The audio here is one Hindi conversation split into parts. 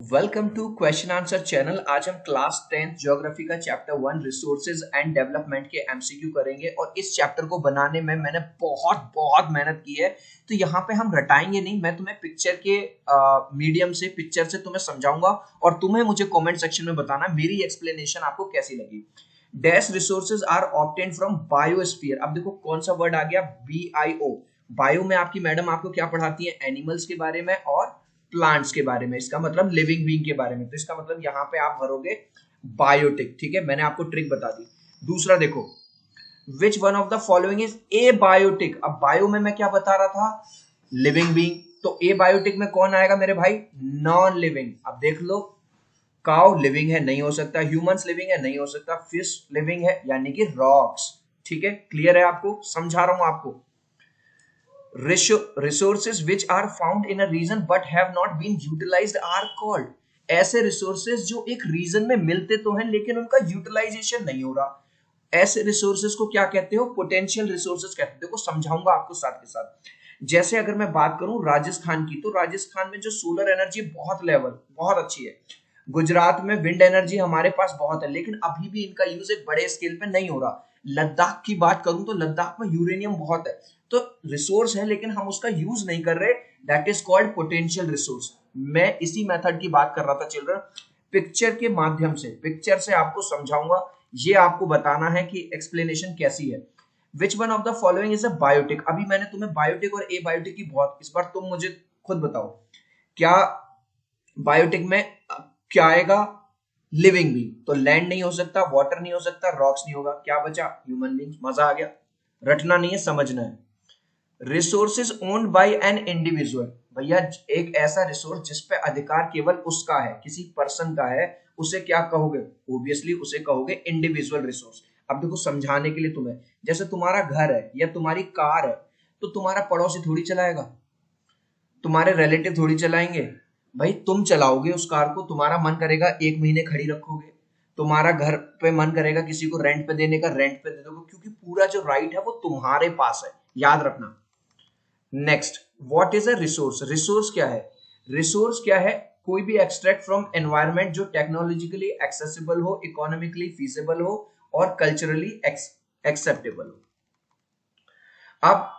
Welcome to question answer channel. आज हम क्लास 10th ज्योग्राफी का चैप्टर 1 रिसोर्सेज एंड डेवलपमेंट के एमसीक्यू करेंगे और इस चैप्टर को बनाने में मैंने बहुत बहुत मेहनत की है। तो यहाँ पे हम रटाएंगे नहीं, मैं तुम्हें पिक्चर के मीडियम से पिक्चर से तुम्हें समझाऊंगा और तुम्हें मुझे कमेंट सेक्शन में बताना मेरी एक्सप्लेनेशन आपको कैसी लगी। Dash resources are obtained from biosphere. अब देखो कौन सा वर्ड आ गया, BIO। बायो में आपकी मैडम आपको क्या पढ़ाती है, एनिमल्स के बारे में और प्लांट्स के बारे में, इसका मतलब लिविंग बीइंग के बारे में। तो इसका मतलब यहाँ पे आप भरोगे बायोटिक। ठीक है, मैंने आपको ट्रिक बता दी। दूसरा देखो, which one of the following is a biotic. अब बायो में मैं क्या बता रहा था, लिविंग बीइंग। तो ए बायोटिक में कौन आएगा मेरे भाई, नॉन लिविंग। अब देख लो, काउ लिविंग है, नहीं हो सकता। ह्यूमंस लिविंग है, नहीं हो सकता। फिश लिविंग है, यानी कि रॉक्स। ठीक है, क्लियर है आपको, समझा रहा हूं आपको। Resources which are found in a region but have not been utilized are called। ऐसे रिसोर्सेज जो एक रीजन में मिलते तो हैं लेकिन उनका यूटिलाइजेशन नहीं हो रहा, ऐसे रिसोर्सेज को क्या कहते हो, पोटेंशियल रिसोर्सेज कहते हैं। देखो समझाऊंगा आपको साथ के साथ। जैसे अगर मैं बात करूं राजस्थान की, तो राजस्थान में जो सोलर एनर्जी बहुत लेवल बहुत अच्छी है। गुजरात में विंड एनर्जी हमारे पास बहुत है, लेकिन अभी भी इनका यूज एक बड़े स्केल पे नहीं हो रहा। लद्दाख की बात करूं तो लद्दाख में यूरेनियम बहुत है, तो रिसोर्स है लेकिन हम उसका यूज नहीं कर रहे। That is called potential resource. मैं इसी मेथड की बात कर रहा था चिल्ड्रन। पिक्चर के माध्यम से, पिक्चर से आपको समझाऊंगा। ये आपको बताना है कि एक्सप्लेनेशन कैसी है। Which one of the following is a biotic. अभी मैंने तुम्हें बायोटिक और ए बायोटिक की बहुत, इस बार तुम मुझे खुद बताओ, क्या बायोटिक में क्या आएगा, लिविंग भी। तो लैंड नहीं हो सकता, वाटर नहीं हो सकता, रॉक्स नहीं होगा, क्या बचा, ह्यूमन बींग्स। मजा आ गया, रटना नहीं है, समझना है। Resources owned by an individual. भैया एक ऐसा रिसोर्स जिस पे अधिकार केवल उसका है, किसी पर्सन का है, उसे क्या कहोगे, ऑब्वियसली उसे कहोगे इंडिविजुअल रिसोर्स। अब देखो समझाने के लिए तुम्हें, जैसे तुम्हारा घर है या तुम्हारी कार है, तो तुम्हारा पड़ोसी थोड़ी चलाएगा, तुम्हारे रिलेटिव थोड़ी चलाएंगे। भाई तुम चलाओगे उस कार को, तुम्हारा मन करेगा 1 महीने खड़ी रखोगे, तुम्हारा घर पे मन करेगा किसी को रेंट पे देने का, रेंट पे दे दोगे, क्योंकि पूरा जो राइट है वो तुम्हारे पास है, याद रखना। Next, what is a resource. Resource क्या है, रिसोर्स क्या है, कोई भी एक्सट्रैक्ट फ्रॉम एनवायरनमेंट जो टेक्नोलॉजिकली एक्सेसिबल हो, इकोनॉमिकली फीजिबल हो और कल्चरली एक्सेप्टेबल हो। अब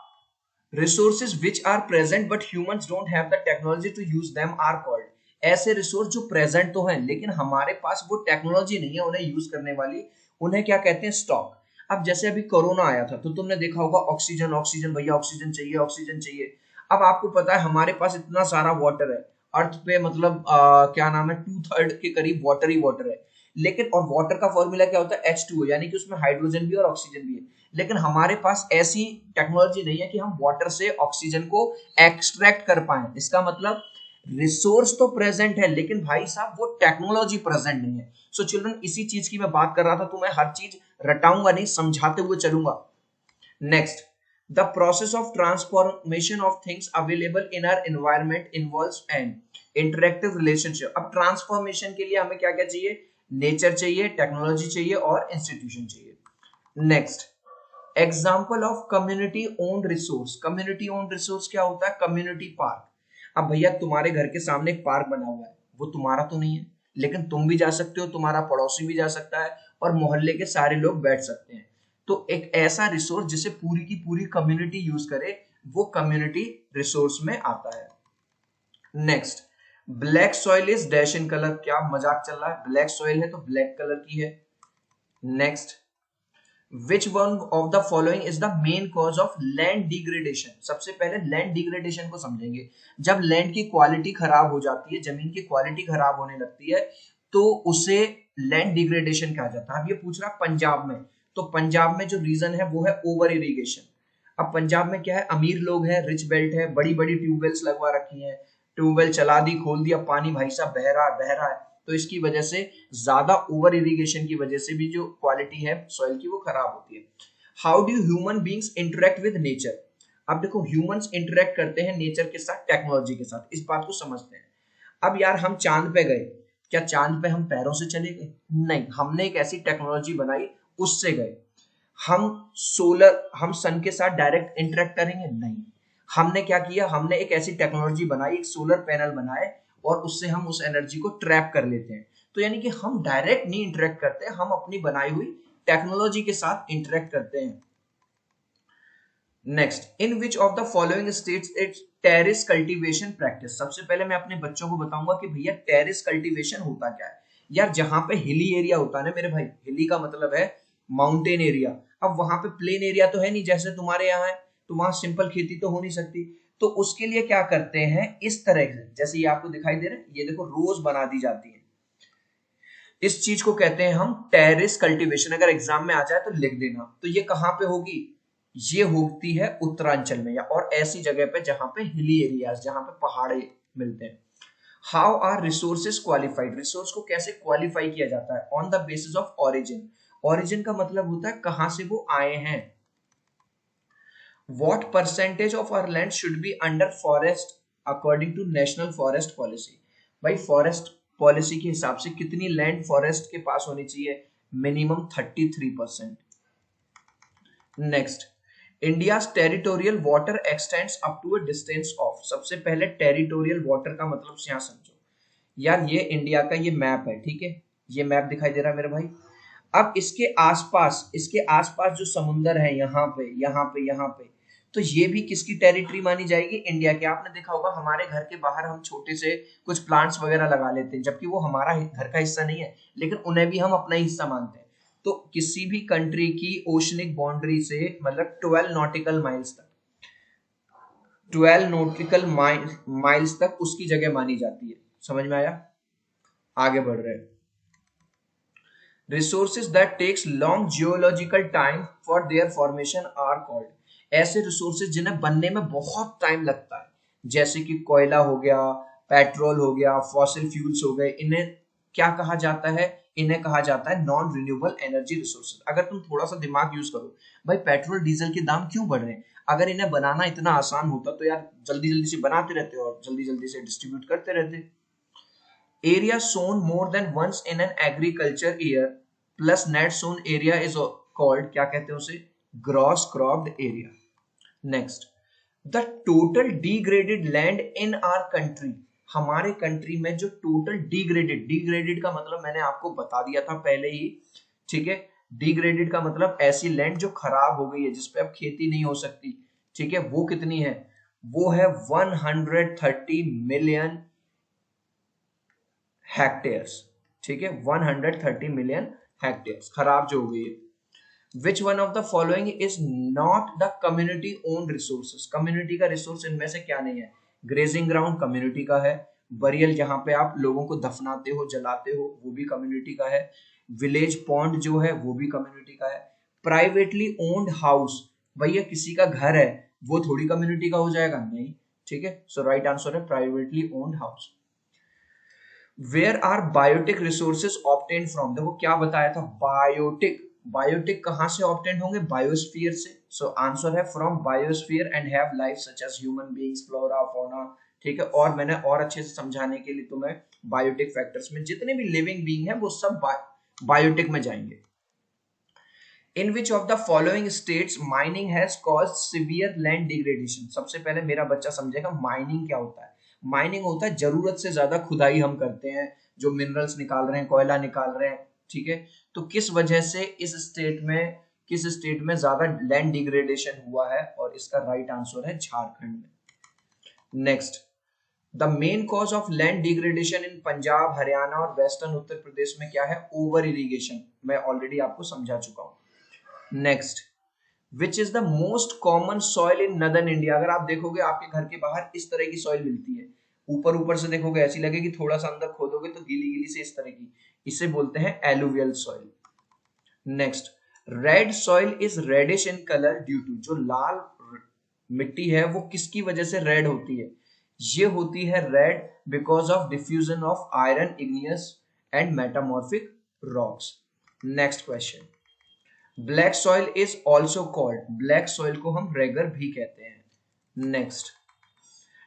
resources which are present but humans don't have the technology to use them are called। ऐसे रिसोर्स जो प्रेजेंट तो हैं लेकिन हमारे पास वो टेक्नोलॉजी नहीं है उन्हें यूज करने वाली, उन्हें क्या कहते हैं, स्टॉक। अब जैसे अभी कोरोना आया था तो तुमने देखा होगा ऑक्सीजन ऑक्सीजन, भैया ऑक्सीजन चाहिए ऑक्सीजन चाहिए। अब आपको पता है हमारे पास इतना सारा वाटर है अर्थ पे, मतलब क्या नाम है, 2/3 के करीब वाटर ही वाटर है। लेकिन और वाटर का फॉर्मूला क्या होता है, H2O, यानी कि उसमें हाइड्रोजन भी और ऑक्सीजन भी है। लेकिन हमारे पास ऐसी टेक्नोलॉजी नहीं है कि हम वाटर से ऑक्सीजन को एक्सट्रैक्ट कर पाए। इसका मतलब रिसोर्स तो प्रेजेंट है लेकिन भाई साहब वो टेक्नोलॉजी प्रेजेंट नहीं है। सो चिल्ड्रन इसी चीज की मैं बात कर रहा था, तो मैं हर चीज रटाऊंगा नहीं, समझाते हुए चलूंगा। Next, the process of transformation of things available in our environment involves an interactive relationship. अब ट्रांसफॉर्मेशन के लिए हमें क्या क्या चाहिए, नेचर चाहिए, टेक्नोलॉजी चाहिए और इंस्टीट्यूशन चाहिए। Next, example of community owned resource. Community owned resource क्या होता है, कम्युनिटी पार्क। अब भैया तुम्हारे घर के सामने एक पार्क बना हुआ है, वो तुम्हारा तो नहीं है, लेकिन तुम भी जा सकते हो, तुम्हारा पड़ोसी भी जा सकता है और मोहल्ले के सारे लोग बैठ सकते हैं। तो एक ऐसा रिसोर्स जिसे पूरी की पूरी कम्युनिटी यूज करे, वो कम्युनिटी रिसोर्स में आता है। Next, black soil is dash in colour. क्या मजाक चल रहा है, ब्लैक सॉइल है तो ब्लैक कलर की है। Next, which one of the following is the main cause of land degradation. सबसे पहले लैंड डिग्रेडेशन को समझेंगे। जब लैंड की क्वालिटी खराब हो जाती है, जमीन की क्वालिटी खराब होने लगती है, तो उसे लैंड डिग्रेडेशन कहा जाता है। अब ये पूछ रहा पंजाब में, तो पंजाब में जो रीजन है वो है ओवर इरिगेशन। अब पंजाब में क्या है, अमीर लोग हैं, रिच बेल्ट है, बड़ी बड़ी ट्यूबवेल्स लगवा रखी हैं, ट्यूबवेल चला दी खोल दिया, पानी भाई साहब बह रहा है। तो इसकी वजह से ज्यादा ओवर इरिगेशन की वजह से भी जो क्वालिटी है सॉइल की वो खराब होती है। How do human beings interact with nature. अब देखो ह्यूमंस इंटरेक्ट करते हैं नेचर के साथ, टेक्नोलॉजी के साथ, इस बात को समझते हैं। अब यार हम चांद पे गए, क्या चांद पे हम पैरों से चले गए, नहीं, हमने एक ऐसी टेक्नोलॉजी बनाई उससे गए। हम सन के साथ डायरेक्ट इंटरेक्ट करेंगे, नहीं। हमने क्या किया, हमने एक ऐसी टेक्नोलॉजी बनाई, एक सोलर पैनल बनाए, और उससे हम उस एनर्जी को ट्रैप कर लेते हैं। तो यानी कि हम डायरेक्ट नहीं इंटरेक्ट करते, हम अपनी बनाई हुई टेक्नोलॉजी के साथ इंटरेक्ट करते हैं। Next, in which of the following states it's terrace cultivation practice. सबसे पहले मैं अपने बच्चों को बताऊंगा कि भैया टेरेस कल्टीवेशन होता क्या है। यार जहां पे हिली एरिया होता है ना मेरे भाई, हिली का मतलब है माउंटेन एरिया। अब वहां पे प्लेन एरिया तो है नहीं जैसे तुम्हारे यहाँ है, तो वहां सिंपल खेती तो हो नहीं सकती। तो उसके लिए क्या करते हैं, इस तरह से, जैसे ये आपको दिखाई दे रहा है, ये देखो रोज बना दी जाती है। इस चीज को कहते हैं हम टेरेस कल्टीवेशन। अगर एग्जाम में आ जाए तो लिख देना। तो ये कहां पे होगी, ये होती है उत्तरांचल में, या और ऐसी जगह पे जहां पे हिली एरियाज, जहां पे पहाड़े मिलते हैं। How are resources qualified, resource को कैसे क्वालिफाई किया जाता है, on the basis of origin. Origin का मतलब होता है कहां से वो आए हैं। What percentage of our land should be under forest according to national forest policy। भाई फॉरेस्ट पॉलिसी के हिसाब से कितनी लैंड फॉरेस्ट के पास होनी चाहिए, minimum 33%। Next, India territorial water extends up to a distance of. सबसे पहले टेरिटोरियल वाटर का मतलब से यहां समझो। यार ये इंडिया का ये मैप है, ठीक है, ये मैप दिखाई दे रहा है मेरे भाई। अब इसके आसपास जो समुंदर है, यहाँ पे यहाँ पे यहाँ पे, तो ये भी किसकी टेरिटरी मानी जाएगी, इंडिया की। आपने देखा होगा हमारे घर के बाहर हम छोटे से कुछ प्लांट्स वगैरह लगा लेते हैं, जबकि वो हमारा घर का हिस्सा नहीं है, लेकिन उन्हें भी हम अपना ही हिस्सा मानते हैं। तो किसी भी कंट्री की ओशनिक बाउंड्री से मतलब 12 नॉटिकल माइल्स तक, 12 नॉटिकल माइल्स तक उसकी जगह मानी जाती है। समझ में आया, आगे बढ़ रहे हैं। Resources that takes long geological time for their formation are called। ऐसे रिसोर्सेज जिन्हें बनने में बहुत टाइम लगता है, जैसे कि कोयला हो गया, पेट्रोल हो गया, फॉसिल फ्यूल्स हो गए, इन्हें क्या कहा जाता है, इन्हें कहा जाता है नॉन रिन्यूएबल एनर्जी रिसोर्सेज। अगर तुम थोड़ा सा दिमाग यूज करो, भाई पेट्रोल डीजल के दाम क्यों बढ़ रहे हैं, अगर इन्हें बनाना इतना आसान होता तो यार जल्दी जल्दी से बनाते रहते और जल्दी जल्दी से डिस्ट्रीब्यूट करते रहते। Area sown more than once in an agriculture year plus net sown area is called, क्या कहते हैं उसे, gross cropped area। Next, the total degraded land in our country। हमारे कंट्री में जो टोटल डिग्रेडेड का मतलब मैंने आपको बता दिया था पहले ही, ठीक है। डिग्रेडेड का मतलब ऐसी लैंड जो खराब हो गई है, जिसपे अब खेती नहीं हो सकती, ठीक है। वो कितनी है, वो है 130 मिलियन हेक्टेयर्स, ठीक है, 130 मिलियन हेक्टेयर्स खराब जो हो गई है। Which one of the following is not the community owned resources. Community का रिसोर्स इनमें से क्या नहीं है, ग्रेजिंग ग्राउंड कम्युनिटी का है, बरियल जहां पे आप लोगों को दफनाते हो जलाते हो वो भी कम्युनिटी का है, विलेज पॉन्ड जो है वो भी कम्युनिटी का है, प्राइवेटली ओन्ड हाउस, भैया किसी का घर है वो थोड़ी कम्युनिटी का हो जाएगा, नहीं, ठीक है। सो राइट आंसर है privately owned house. Where are biotic resources obtain from, देखो क्या बताया था, बायोटिक कहां से ऑब्टेन होंगे, बायोस्फीयर से। सो आंसर है from biosphere and have life such as human beings, flora fauna, ठीक है। और मैंने और अच्छे से समझाने के लिए तुम्हें बायोटिक फैक्टर्स में जितने भी लिविंग बीइंग है वो सब बायोटिक में जाएंगे। In which of the following states mining has caused severe land degradation. सबसे पहले मेरा बच्चा समझेगा माइनिंग क्या होता है। माइनिंग होता है जरूरत से ज्यादा खुदाई हम करते हैं, जो मिनरल्स निकाल रहे हैं, कोयला निकाल रहे हैं, ठीक है। तो किस वजह से किस स्टेट में ज्यादा लैंड डिग्रेडेशन हुआ है, और इसका राइट आंसर है झारखंड में। Next, the main cause of land degradation इन पंजाब, हरियाणा और वेस्टर्न उत्तर प्रदेश में क्या है, ओवर इरिगेशन। मैं ऑलरेडी आपको समझा चुका हूं। Next, which is the most common soil in northern India. अगर आप देखोगे आपके घर के बाहर इस तरह की सॉइल मिलती है, ऊपर से देखोगे ऐसी लगेगी, थोड़ा सा अंदर खोदोगे तो गीली गीली से इस तरह की, इसे बोलते हैं alluvial soil. Next, red soil is reddish in colour due to, जो लाल मिट्टी है वो किसकी वजह से रेड होती है, ये होती है red because of diffusion of iron, igneous and metamorphic rocks. Next question, black soil is also called, black soil को हम रेगर भी कहते हैं। Next,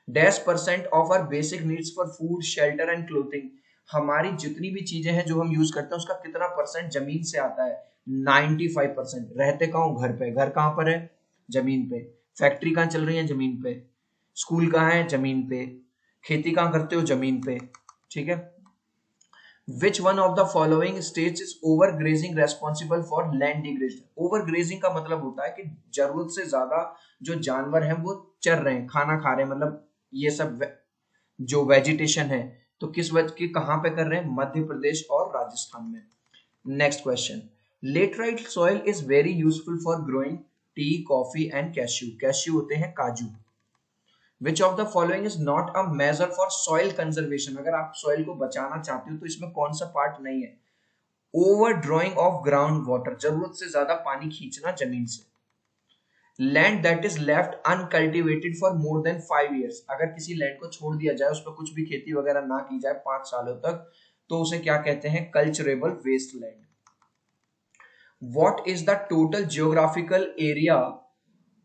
dash percent of our basic needs for food shelter and clothing, हमारी जितनी भी चीजें हैं जो हम यूज करते हैं उसका कितना परसेंट जमीन से आता है, 95%। रहते कहाँ, घर पे, घर कहाँ पर है, जमीन पे। फैक्ट्री कहाँ चल रही है, जमीन पे। स्कूल कहाँ है, जमीन पे। खेती कहाँ करते हो? जमीन पे, ठीक है। Which one of the following states is overgrazing responsible for land degradation? Overgrazing का मतलब होता है कि जरूरत से ज्यादा जो जानवर हैं वो चर रहे हैं, खाना खा रहे हैं, मतलब ये सब जो वेजिटेशन है, तो किस वजह की कहाँ पे कर रहे हैं? मध्य प्रदेश और राजस्थान में। Next question, laterite soil is very useful for growing tea, coffee and cashew. Cashew होते हैं काजू। Which of the following is not a major for soil conservation? अगर आप सॉइल को बचाना चाहते हो तो इसमें कौन सा पार्ट नहीं है? Over drawing of ground water, जरूरत से ज्यादा पानी खींचना जमीन से। Land that is left uncultivated for more than 5 years, अगर किसी लैंड को छोड़ दिया जाए, उस पर कुछ भी खेती वगैरह ना की जाए 5 सालों तक, तो उसे क्या कहते हैं? Culturable waste land. What is the total geographical area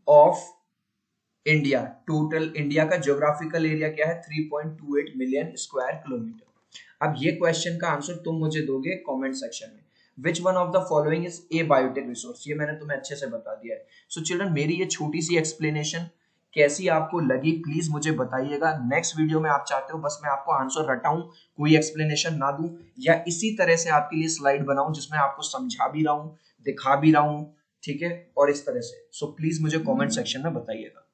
of India? Total India का ज्योग्राफिकल एरिया क्या है? 3.28 मिलियन स्क्वायर किलोमीटर। अब ये क्वेश्चन का आंसर तुम मुझे दोगे कमेंट सेक्शन में। Which one of the following is a biotic resource? ये मैंने तुम्हें अच्छे से बता दिया है। सो चिल्ड्रन, मेरी ये छोटी सी एक्सप्लेनेशन कैसी आपको लगी प्लीज मुझे बताइएगा। नेक्स्ट वीडियो में आप चाहते हो बस मैं आपको आंसर रटाऊं, कोई एक्सप्लेनेशन ना दूं, या इसी तरह से आपके लिए स्लाइड बनाऊं जिसमें आपको समझा भी रहा हूं, दिखा भी रहा हूं, ठीक है, और इस तरह से। सो प्लीज मुझे कमेंट सेक्शन में बताइएगा।